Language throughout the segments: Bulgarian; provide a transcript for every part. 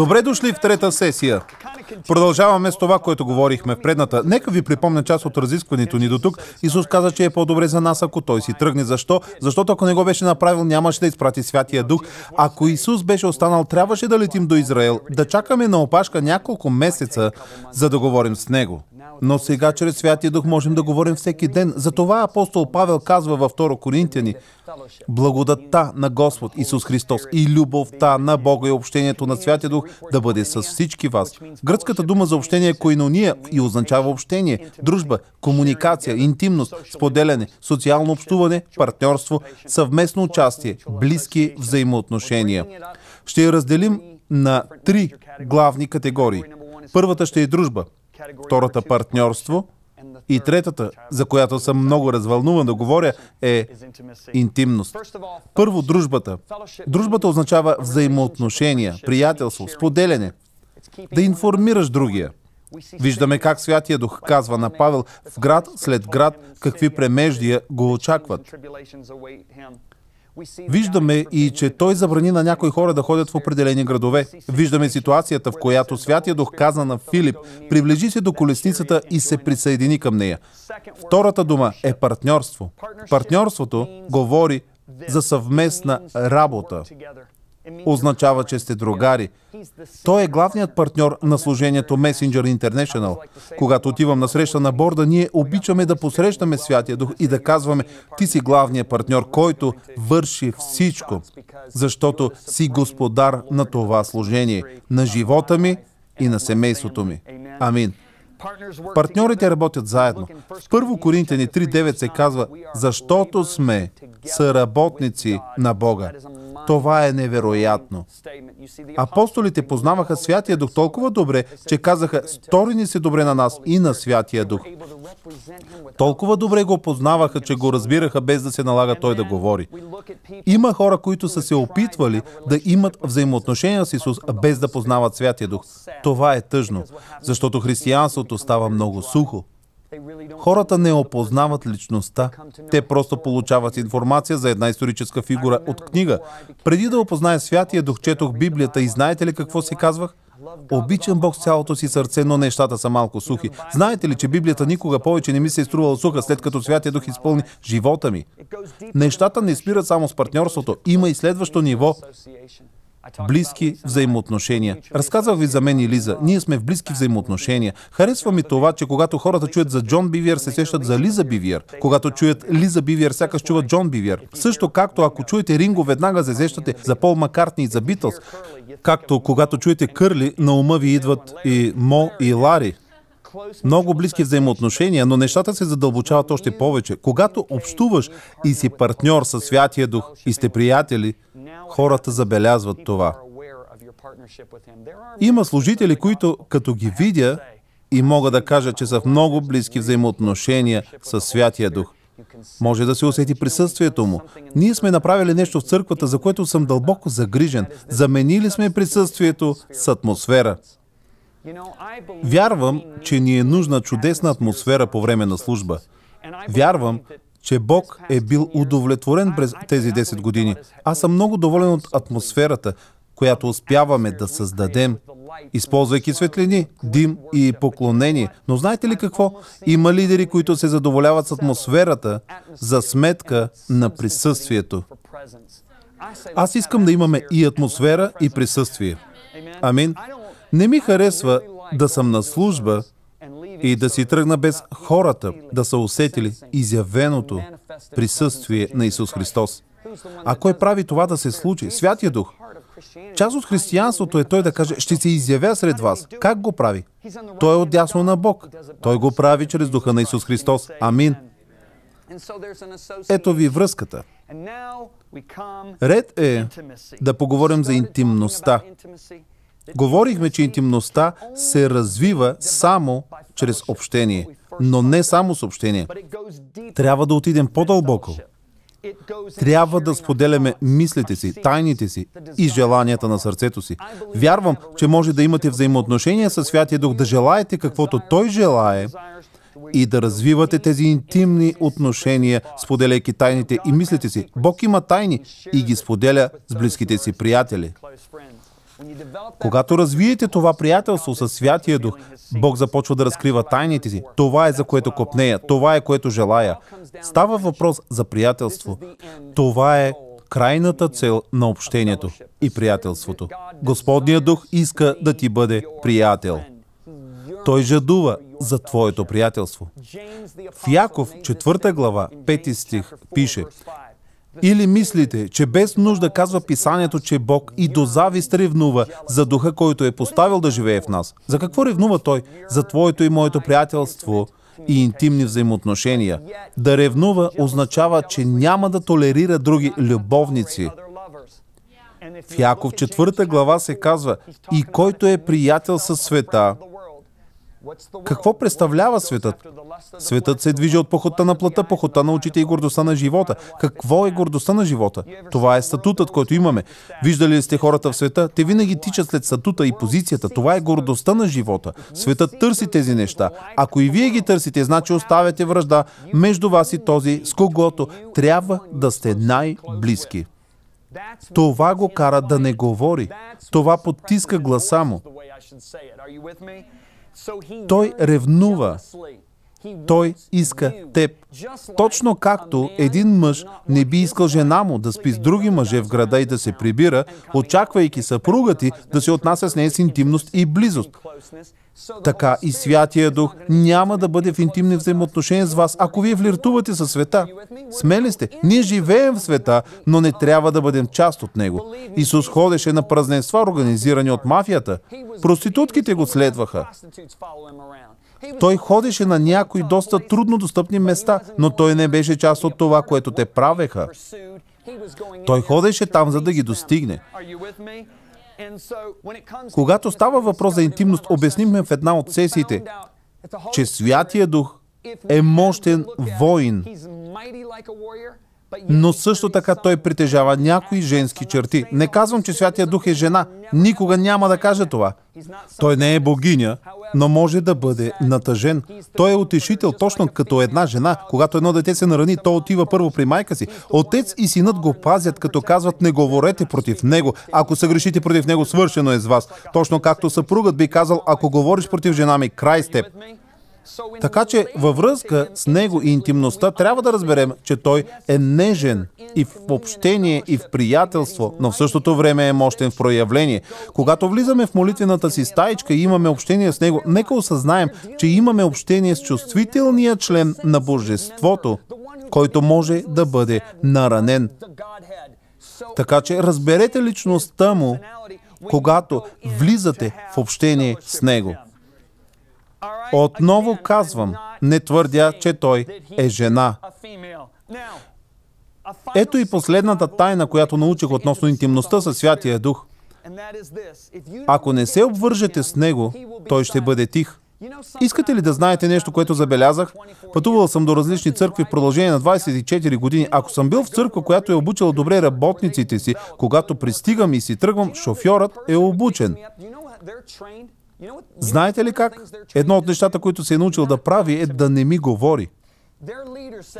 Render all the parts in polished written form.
Добре дошли в трета сесия. Продължаваме с това, което говорихме в предната. Нека ви припомня част от разискването ни до тук. Исус каза, че е по-добре за нас, ако Той си тръгне. Защо? Защото ако не го беше направил, нямаше да изпрати Святия Дух. Ако Исус беше останал, трябваше да летим до Израел, да чакаме на опашка няколко месеца, за да говорим с Него. Но сега чрез Святия Дух можем да говорим всеки ден. Затова апостол Павел казва във 2 Коринтияни: благодатта на Господ Исус Христос и любовта на Бога и общението на Святия Дух да бъде с всички вас. Гръцката дума за общение е коинония и означава общение, дружба, комуникация, интимност, споделяне, социално общуване, партньорство, съвместно участие, близки взаимоотношения. Ще я разделим на 3 главни категории. Първата ще е дружба, втората партньорство и третата, за която съм много развълнуван да говоря, е интимност. Първо, дружбата. Дружбата означава взаимоотношения, приятелство, споделяне, да информираш другия. Виждаме как Святия Дух казва на Павел в град след град какви премеждия го очакват. Виждаме и, че Той забрани на някои хора да ходят в определени градове. Виждаме ситуацията, в която Святия Дух каза на Филип: приближи се до колесницата и се присъедини към нея. Втората дума е партньорство. Партньорството говори за съвместна работа. Означава, че сте другари. Той е главният партньор на служението Messenger International. Когато отивам на среща на борда, ние обичаме да посрещаме Святия Дух и да казваме: ти си главният партньор, който върши всичко, защото си господар на това служение, на живота ми и на семейството ми. Амин. Партньорите работят заедно. В 1 Коринтияни 3:9 се казва: защото сме съработници на Бога. Това е невероятно. Апостолите познаваха Святия Дух толкова добре, че казаха: стори ни се добре на нас и на Святия Дух. Толкова добре го познаваха, че го разбираха без да се налага Той да говори. Има хора, които са се опитвали да имат взаимоотношения с Исус, без да познават Святия Дух. Това е тъжно, защото християнството става много сухо. Хората не опознават личността. Те просто получават информация за една историческа фигура от книга. Преди да опозная Святия Дух, четох Библията и знаете ли какво си казвах? Обичам Бог с цялото си сърце, но нещата са малко сухи. Знаете ли, че Библията никога повече не ми се е струвала суха, след като Святия Дух изпълни живота ми? Нещата не спират само с партньорството. Има и следващо ниво. Близки взаимоотношения. Разказвах ви за мен и Лиза. Ние сме в близки взаимоотношения. Харесва ми това, че когато хората чуят за Джон Бивиер, се сещат за Лиза Бивиер. Когато чуят Лиза Бивиер, сякаш чуват Джон Бивиер. Също както ако чуете Ринго, веднага се сещате за Пол Маккартни и за Битълс. Както когато чуете Кърли, на ума ви идват и Мо и Лари. Много близки взаимоотношения, но нещата се задълбочават още повече. Когато общуваш и си партньор със Святия Дух и сте приятели, хората забелязват това. Има служители, които като ги видя и мога да кажа, че са в много близки взаимоотношения със Святия Дух. Може да се усети присъствието му. Ние сме направили нещо в църквата, за което съм дълбоко загрижен. Заменили сме присъствието с атмосфера. Вярвам, че ни е нужна чудесна атмосфера по време на служба. Вярвам, че Бог е бил удовлетворен през тези 10 години. Аз съм много доволен от атмосферата, която успяваме да създадем, използвайки светлини, дим и поклонение. Но знаете ли какво? Има лидери, които се задоволяват с атмосферата за сметка на присъствието. Аз искам да имаме и атмосфера, и присъствие. Амин. Не ми харесва да съм на служба и да си тръгна без хората да са усетили изявеното присъствие на Исус Христос. А кой прави това да се случи? Святия Дух. Част от християнството е Той да каже: ще се изявя сред вас. Как го прави? Той е отдясно на Бог. Той го прави чрез Духа на Исус Христос. Амин. Ето ви връзката. Ред е да поговорим за интимността. Говорихме, че интимността се развива само чрез общение, но не само с общение. Трябва да отидем по-дълбоко. Трябва да споделяме мислите си, тайните си и желанията на сърцето си. Вярвам, че може да имате взаимоотношения със Святия Дух, да желаете каквото Той желае и да развивате тези интимни отношения, споделяйки тайните и мислите си. Бог има тайни и ги споделя с близките си приятели. Когато развиете това приятелство със Святия Дух, Бог започва да разкрива тайните си. Това е за което копнея, това е което желая. Става въпрос за приятелство. Това е крайната цел на общението и приятелството. Господният Дух иска да ти бъде приятел. Той жадува за твоето приятелство. В Яков, 4 глава, 5 стих, пише: или мислите, че без нужда казва Писанието, че Бог и до завист ревнува за Духа, който е поставил да живее в нас? За какво ревнува Той? За твоето и моето приятелство и интимни взаимоотношения. Да ревнува означава, че няма да толерира други любовници. В Яков 4 глава се казва: и който е приятел със света. Какво представлява светът? Светът се движи от похота на плътта, похота на очите и гордостта на живота. Какво е гордостта на живота? Това е статутът, който имаме. Виждали ли сте хората в света? Те винаги тичат след статута и позицията. Това е гордостта на живота. Светът търси тези неща. Ако и вие ги търсите, значи оставяте вражда между вас и този, с когото трябва да сте най-близки. Това го кара да не говори. Това потиска гласа му. Той ревнува. Той иска теб. Точно както един мъж не би искал жена му да спи с други мъже в града и да се прибира, очаквайки съпруга ти да се отнася с нея с интимност и близост. Така и Святия Дух няма да бъде в интимни взаимоотношения с вас, ако вие флиртувате със света. Смели сте. Ние живеем в света, но не трябва да бъдем част от него. Исус ходеше на празненства, организирани от мафията. Проститутките го следваха. Той ходеше на някои доста трудно достъпни места, но той не беше част от това, което те правеха. Той ходеше там, за да ги достигне. Когато става въпрос за интимност, обяснихме в една от сесиите, че Святия Дух е мощен воин, но също така той притежава някои женски черти. Не казвам, че Святия Дух е жена. Никога няма да кажа това. Той не е богиня, но може да бъде натъжен. Той е утешител, точно като една жена. Когато едно дете се нарани, то отива първо при майка си. Отец и синът го пазят, като казват: не говорете против него. Ако съгрешите против него, свършено е с вас. Точно както съпругът би казал: ако говориш против жена ми, край с теб. Така че във връзка с него и интимността трябва да разберем, че той е нежен и в общение, и в приятелство, но в същото време е мощен в проявление. Когато влизаме в молитвената си стаичка и имаме общение с него, нека осъзнаем, че имаме общение с чувствителния член на Божеството, който може да бъде наранен. Така че разберете личността му, когато влизате в общение с него. Отново казвам, не твърдя, че той е жена. Ето и последната тайна, която научих относно интимността със Святия Дух. Ако не се обвържете с него, той ще бъде тих. Искате ли да знаете нещо, което забелязах? Пътувал съм до различни църкви в продължение на 24 години. Ако съм бил в църква, която е обучила добре работниците си, когато пристигам и си тръгвам, шофьорът е обучен. Знаете ли как? Едно от нещата, които се е научил да прави, е да не ми говори.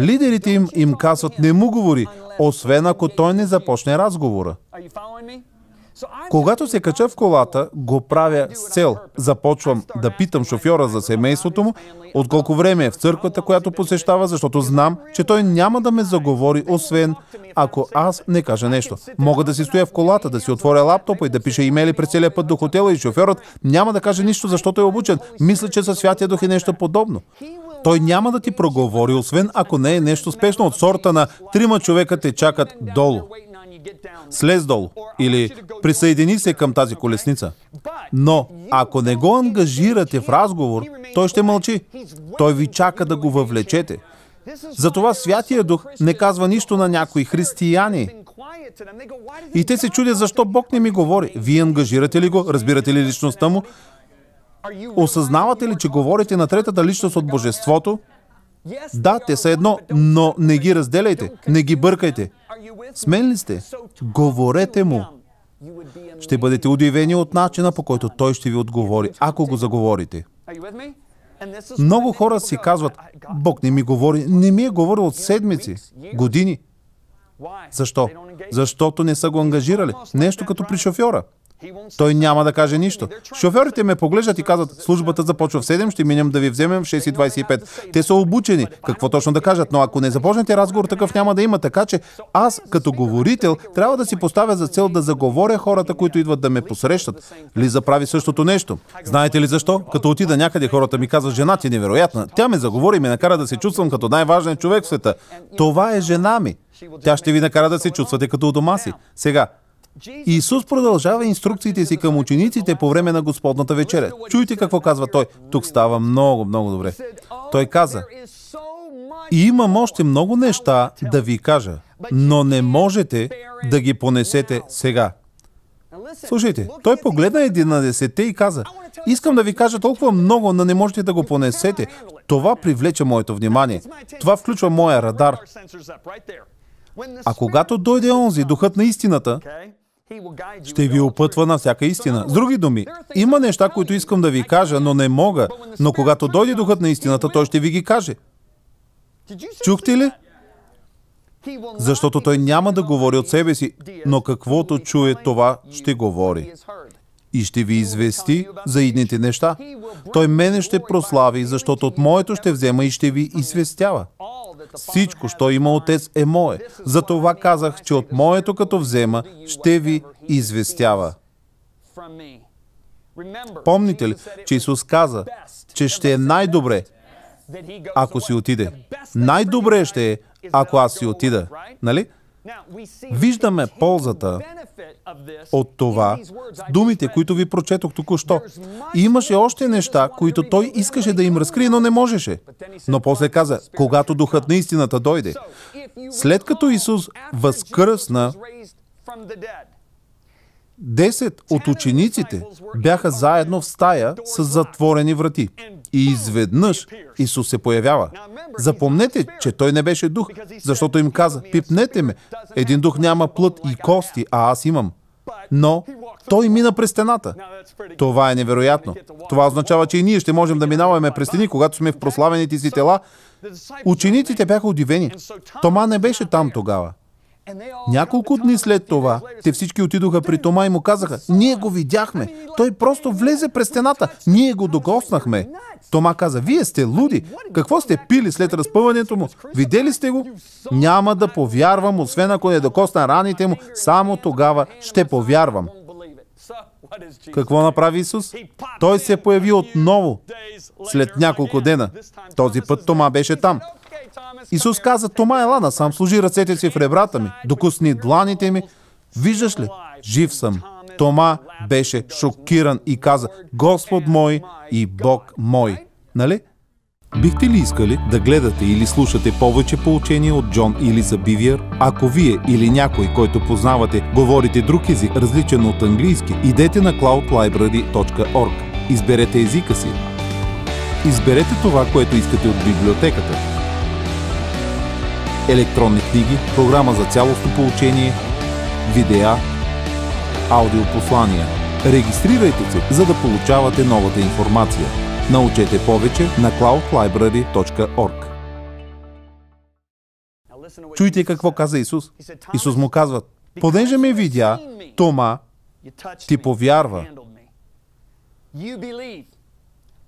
Лидерите им казват: не му говори, освен ако той не започне разговора. Когато се кача в колата, го правя с цел. Започвам да питам шофьора за семейството му, от колко време е в църквата, която посещава, защото знам, че той няма да ме заговори, освен ако аз не кажа нещо. Мога да си стоя в колата, да си отворя лаптопа и да пиша имейли през целия път до хотела и шофьорът няма да каже нищо, защото е обучен. Мисля, че със Святия Дух е нещо подобно. Той няма да ти проговори, освен ако не е нещо спешно от сорта на 3 човека те чакат долу. Слез долу или присъедини се към тази колесница. Но ако не го ангажирате в разговор, той ще мълчи. Той ви чака да го въвлечете. Затова Святия Дух не казва нищо на някои християни. И те се чудят защо Бог не ми говори. Вие ангажирате ли го? Разбирате ли личността му? Осъзнавате ли, че говорите на третата личност от Божеството? Да, те са едно, но не ги разделяйте, не ги бъркайте. Смели ли сте? Говорете му. Ще бъдете удивени от начина, по който той ще ви отговори, ако го заговорите. Много хора си казват: Бог не ми говори, не ми е говорил от седмици, години. Защо? Защото не са го ангажирали. Нещо като при шофьора. Той няма да каже нищо. Шофьорите ме поглеждат и казват, службата започва в 7, ще минем да ви вземем в 6:25. Те са обучени. Какво точно да кажат? Но ако не започнете разговор, такъв няма да има. Така че аз, като говорител, трябва да си поставя за цел да заговоря хората, които идват да ме посрещат. Лиза прави същото нещо. Знаете ли защо? Като отида някъде, хората ми казват, жена ти е невероятна. Тя ме заговори и ме накара да се чувствам като най-важен човек в света. Това е жена ми. Тя ще ви накара да се чувствате като у дома си. Сега, Исус продължава инструкциите си към учениците по време на Господната вечеря. Чуйте какво казва той. Тук става много, много добре. Той каза, и имам още много неща да ви кажа, но не можете да ги понесете сега. Слушайте, той погледна 11 и каза, искам да ви кажа толкова много, но не можете да го понесете. Това привлече моето внимание. Това включва моя радар. А когато дойде онзи, духът на истината, ще ви опътва на всяка истина. С други думи, има неща, които искам да ви кажа, но не мога. Но когато дойде духът на истината, той ще ви ги каже. Чухте ли? Защото той няма да говори от себе си, но каквото чуе, това ще говори. И ще ви извести за идните неща. Той мене ще прослави, защото от моето ще взема и ще ви известява. Всичко, що има Отец, е мое. Затова казах, че от моето като взема, ще ви известява. Помните ли, че Исус каза, че ще е най-добре, ако си отиде? Най-добре ще е, ако аз си отида. Нали? Виждаме ползата от това в думите, които ви прочетох току-що. И имаше още неща, които той искаше да им разкрие, но не можеше. Но после каза, когато духът на истината дойде. След като Исус възкръсна, 10 от учениците бяха заедно в стая с затворени врати. И изведнъж Исус се появява. Запомнете, че той не беше дух, защото им каза, пипнете ме. Един дух няма плът и кости, а аз имам. Но той мина през стената. Това е невероятно. Това означава, че и ние ще можем да минаваме през стени, когато сме в прославените си тела. Учениците бяха удивени. Тома не беше там тогава. Няколко дни след това, те всички отидоха при Тома и му казаха, ние го видяхме. Той просто влезе през стената. Ние го докоснахме. Тома каза, вие сте луди. Какво сте пили след разпъването му? Видели сте го? Няма да повярвам, освен ако не докосна раните му. Само тогава ще повярвам. Какво направи Исус? Той се появи отново след няколко дена. Този път Тома беше там. Исус каза, Тома, ела насам, сложи ръцете си в ребрата ми, докосни дланите ми. Виждаш ли? Жив съм. Тома беше шокиран и каза, Господ мой и Бог мой. Нали? Бихте ли искали да гледате или слушате повече поучения от Джон и Лиза Бивиер? Ако вие или някой, който познавате, говорите друг език, различен от английски, идете на cloudlibrary.org. Изберете езика си. Изберете това, което искате от библиотеката. Електронни книги, програма за цялостно поучение, видеа, аудиопослания. Регистрирайте се, за да получавате новата информация. Научете повече на cloudlibrary.org. Чуйте какво каза Исус. Исус му казва, понеже ме видя, Тома, ти повярва.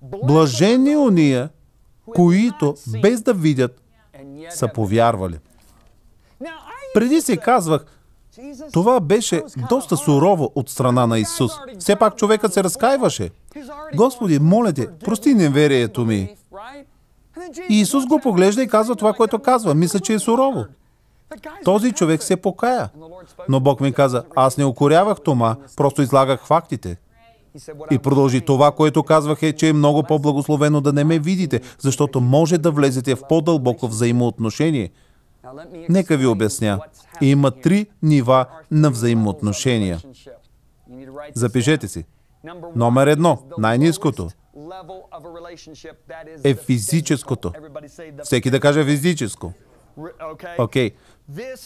Блажени уния, които без да видят, са повярвали. Преди се казвах, това беше доста сурово от страна на Исус. Все пак човекът се разкаиваше. Господи, моля те, прости неверието ми. И Исус го поглежда и казва това, което казва. Мисля, че е сурово. Този човек се покая. Но Бог ми каза, аз не укорявах Тома, просто излагах фактите. И продължи, това, което казвах е, че е много по-благословено да не ме видите, защото може да влезете в по-дълбоко взаимоотношение. Нека ви обясня. Има 3 нива на взаимоотношения. Запишете си. Номер 1, най-ниското, е физическото. Всеки да каже физическо. Окей.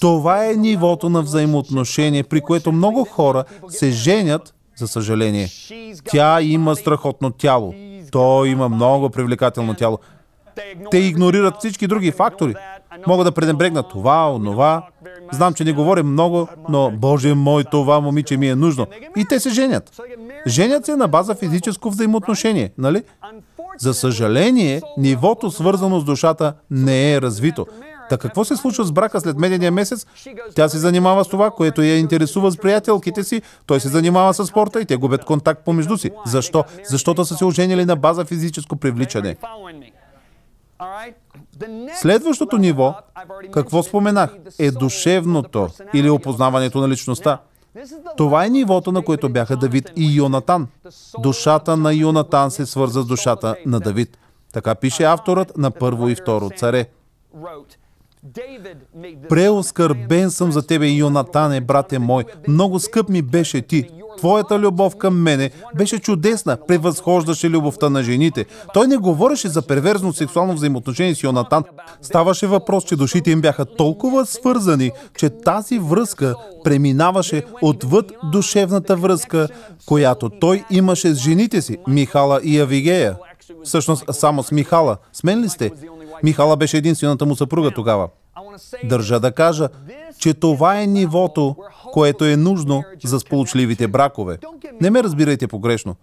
Това е нивото на взаимоотношение, при което много хора се женят, за съжаление. Тя има страхотно тяло. Той има много привлекателно тяло. Те игнорират всички други фактори. Мога да пренебрегна това, онова. Знам, че не говорим много, но, Боже мой, това момиче ми е нужно. И те се женят. Женят се на база физическо взаимоотношение, нали? За съжаление, нивото, свързано с душата, не е развито. Та какво се случва с брака след медения месец? Тя се занимава с това, което я интересува с приятелките си, той се занимава с спорта и те губят контакт помежду си. Защо? Защото са се оженили на база физическо привличане. Следващото ниво, какво споменах, е душевното или опознаването на личността. Това е нивото, на което бяха Давид и Йонатан. Душата на Йонатан се свърза с душата на Давид. Така пише авторът на Първо и Второ царе. Преоскърбен съм за тебе, Йонатане, брате мой. Много скъп ми беше ти. Твоята любов към мене беше чудесна, превъзхождаше любовта на жените. Той не говореше за перверзно сексуално взаимоотношение с Йонатан. Ставаше въпрос, че душите им бяха толкова свързани, че тази връзка преминаваше отвъд душевната връзка, която той имаше с жените си, Михала и Авигея. Всъщност, само с Михала. С мен ли сте? Михала беше единствената му съпруга тогава. Държа да кажа, че това е нивото, което е нужно за сполучливите бракове. Не ме разбирайте погрешно.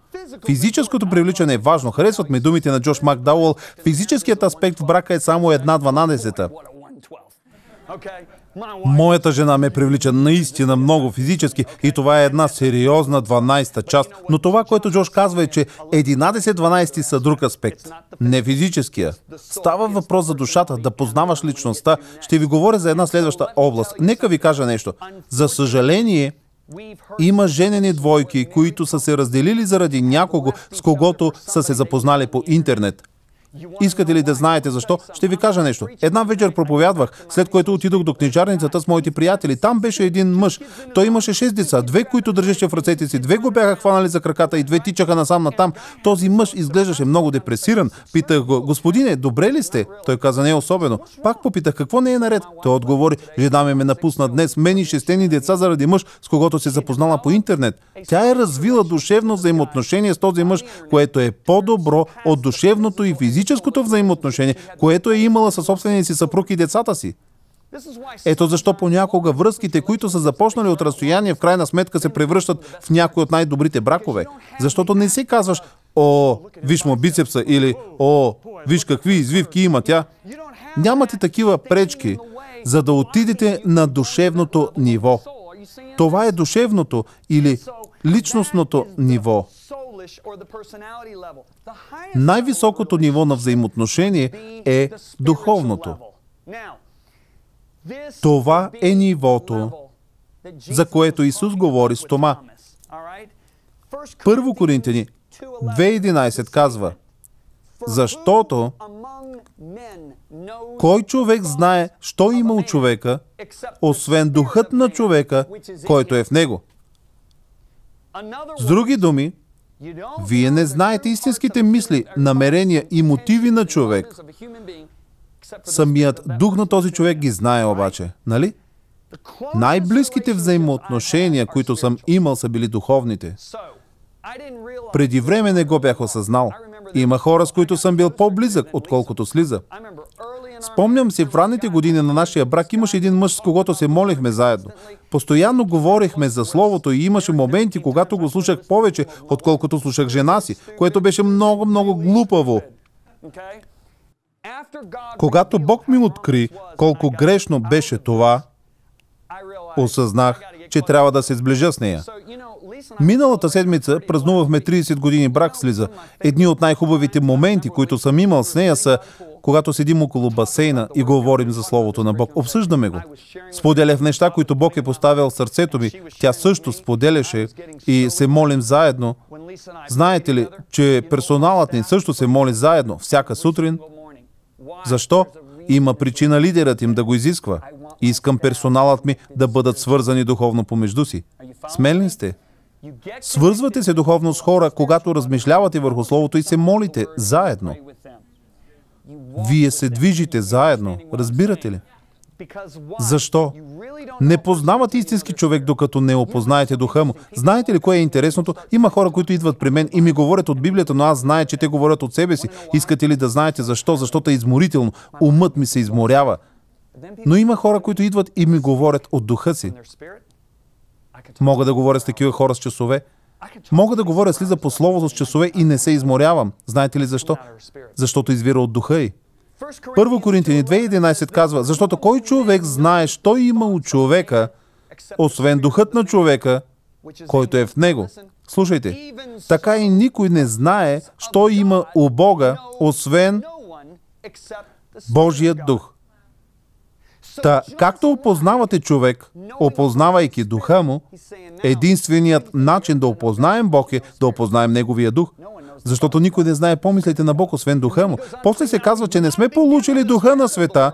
Физическото привличане е важно. Харесват ми думите на Джош Макдауъл. Физическият аспект в брака е само 1/12. Моята жена ме привлича наистина много физически и това е една сериозна 12-та част. Но това, което Джош казва е, че 11/12 са друг аспект. Не физическия. Става въпрос за душата, да познаваш личността. Ще ви говоря за една следваща област. Нека ви кажа нещо. За съжаление, има женени двойки, които са се разделили заради някого, с когото са се запознали по интернет. Искате ли да знаете защо? Ще ви кажа нещо. Една вечер проповядвах, след което отидох до книжарницата с моите приятели. Там беше един мъж. Той имаше 6 деца, 2, които държеше в ръцете си, 2 го бяха хванали за краката и 2 тичаха насам натам. Този мъж изглеждаше много депресиран. Питах го: господине, добре ли сте? Той каза: не особено. Пак попитах: какво не е наред? Той отговори: жена ми ме напусна днес, мен и 6 деца заради мъж, с когото се запознала по интернет. Тя е развила душевно взаимоотношение с този мъж, което е по-добро от душевното и физическото взаимоотношение, което е имала със собствения си съпруг и децата си. Ето защо понякога връзките, които са започнали от разстояние, в крайна сметка се превръщат в някои от най-добрите бракове. Защото не си казваш: о, виж му бицепса, или о, виж какви извивки има тя. Нямате такива пречки, за да отидете на душевното ниво. Това е душевното или личностното ниво. Най-високото ниво на взаимоотношение е духовното. Това е нивото, за което Исус говори с Тома. Първо Коринтияни 2:11 казва: защото кой човек знае, що има от човека, освен духът на човека, който е в него? С други думи, вие не знаете истинските мисли, намерения и мотиви на човек. Самият дух на този човек ги знае обаче, нали? Най-близките взаимоотношения, които съм имал, са били духовните. Преди време не го бях осъзнал. Има хора, с които съм бил по-близък, отколкото с Лиза. Спомням си, в ранните години на нашия брак имаше един мъж, с когото се молихме заедно. Постоянно говорихме за Словото и имаше моменти, когато го слушах повече, отколкото слушах жена си, което беше много, много глупаво. Когато Бог ми откри колко грешно беше това, осъзнах, че трябва да се сближа с нея. Миналата седмица празнувахме 30 години брак с Лиза. Едни от най-хубавите моменти, които съм имал с нея, са когато седим около басейна и говорим за Словото на Бог. Обсъждаме го. Споделях неща, които Бог е поставил в сърцето ми. Тя също споделяше и се молим заедно. Знаете ли, че персоналът ни също се моли заедно всяка сутрин? Защо? Има причина лидерът им да го изисква. Искам персоналът ми да бъдат свързани духовно помежду си. Смелен сте? Свързвате се духовно с хора, когато размишлявате върху Словото и се молите заедно. Вие се движите заедно. Разбирате ли? Защо? Не познавате истински човек, докато не опознаете духа му. Знаете ли кое е интересното? Има хора, които идват при мен и ми говорят от Библията, но аз зная, че те говорят от себе си. Искате ли да знаете защо? Защото е изморително. Умът ми се изморява. Но има хора, които идват и ми говорят от духа си. Мога да говоря с такива хора с часове. Мога да говоря слиза по словото с часове и не се изморявам. Знаете ли защо? Защото извира от духа й. 1 Коринтияни 2:11 казва, защото кой човек знае, що има от човека, освен духът на човека, който е в него. Слушайте, така и никой не знае, що има у Бога, освен Божият дух. Та, както опознавате човек, опознавайки духа му, единственият начин да опознаем Бог е да опознаем Неговия дух. Защото никой не знае помислите на Бог, освен духа му. После се казва, че не сме получили духа на света,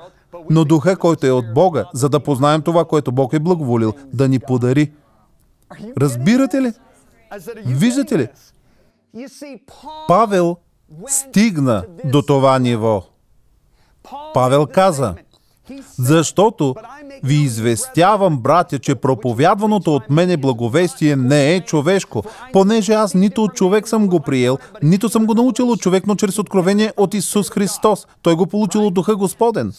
но духа, който е от Бога, за да познаем това, което Бог е благоволил да ни подари. Разбирате ли? Виждате ли? Павел стигна до това ниво. Павел каза, защото ви известявам, братя, че проповядваното от мене благовестие не е човешко, понеже аз нито от човек съм го приел, нито съм го научил от човек, но чрез откровение от Исус Христос. Той го получил от Духа Господен.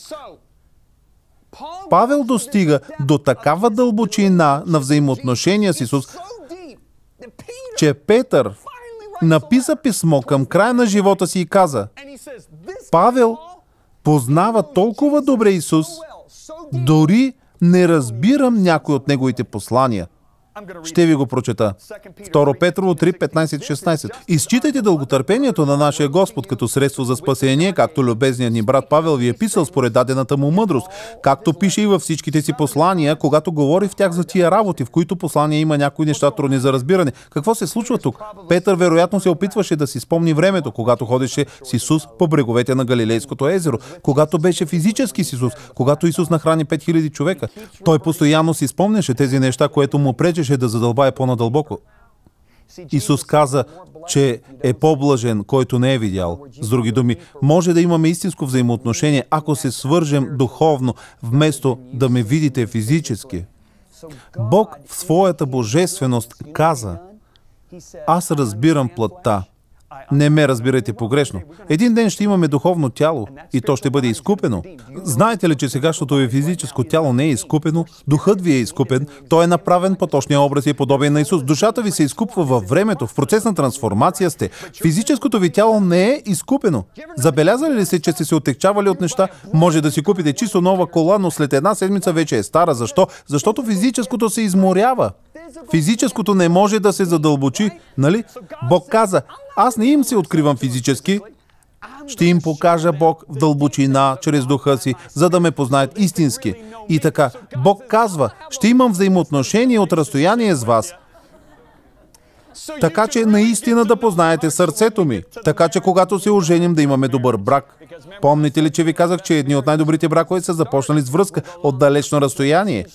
Павел достига до такава дълбочина на взаимоотношения с Исус, че Петър написа писмо към края на живота си и каза, Павел познава толкова добре Исус, дори не разбирам някой от неговите послания. Ще ви го прочета. 2 Петрово 3, 15-16. Изчитайте дълготърпението на нашия Господ като средство за спасение, както любезният ни брат Павел ви е писал според дадената му мъдрост, както пише и във всичките си послания, когато говори в тях за тия работи, в които послания има някои неща трудни за разбиране. Какво се случва тук? Петър вероятно се опитваше да си спомни времето, когато ходеше с Исус по бреговете на Галилейското езеро, когато беше физически с Исус, когато Исус нахрани 5000 човека. Той постоянно си спомняше тези неща, което му пречеше да задълбае по-надълбоко. Исус каза, че е по-блажен, който не е видял. С други думи, може да имаме истинско взаимоотношение, ако се свържем духовно, вместо да ме видите физически. Бог в своята божественост каза, аз разбирам плътта. Не ме разбирайте погрешно. Един ден ще имаме духовно тяло и то ще бъде изкупено. Знаете ли, че сегашното ви физическо тяло не е изкупено? Духът ви е изкупен. Той е направен по точния образ и подобие на Исус. Душата ви се изкупва във времето, в процес на трансформация сте. Физическото ви тяло не е изкупено. Забелязали ли се, че сте се отекчавали от неща? Може да си купите чисто нова кола, но след една седмица вече е стара. Защо? Защото физическото се изморява. Физическото не може да се задълбочи, нали? Бог каза, аз не им се откривам физически, ще им покажа Бог в дълбочина, чрез духа си, за да ме познаят истински. И така, Бог казва, ще имам взаимоотношение от разстояние с вас, така че наистина да познаете сърцето ми, така че когато се оженим да имаме добър брак. Помните ли, че ви казах, че едни от най-добрите бракове са започнали с връзка от далечно разстояние?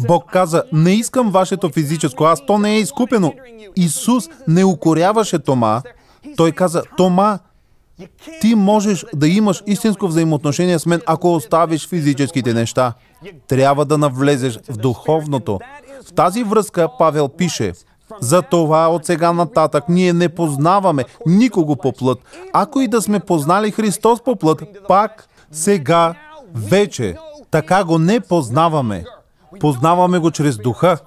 Бог каза, не искам вашето физическо, аз то не е изкупено. Исус не укоряваше Тома. Той каза, Тома, ти можеш да имаш истинско взаимоотношение с мен, ако оставиш физическите неща. Трябва да навлезеш в духовното. В тази връзка Павел пише, за това от сега нататък ние не познаваме никого по плът. Ако и да сме познали Христос по плът, пак сега вече така го не познаваме. Познаваме го чрез духа.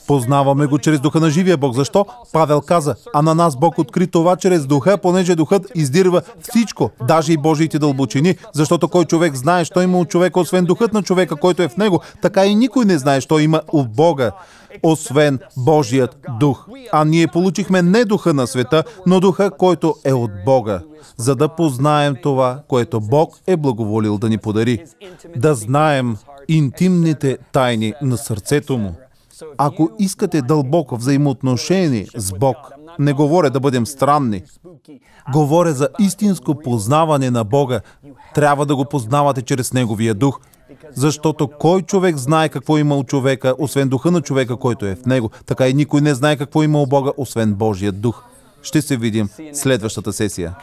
Познаваме го чрез духа на живия Бог. Защо? Павел каза, а на нас Бог откри това чрез духа, понеже духът издирва всичко, даже и Божиите дълбочини. Защото кой човек знае, що има от човека, освен духът на човека, който е в него, така и никой не знае, що има от Бога, освен Божият дух. А ние получихме не духа на света, но духа, който е от Бога, за да познаем това, което Бог е благоволил да ни подари. Да знаем интимните тайни на сърцето му. Ако искате дълбоко взаимоотношение с Бог, не говоря да бъдем странни, говоря за истинско познаване на Бога, трябва да го познавате чрез Неговия дух. Защото кой човек знае какво има от човека, освен духа на човека, който е в него, така и никой не знае какво има от Бога, освен Божият дух. Ще се видим следващата сесия.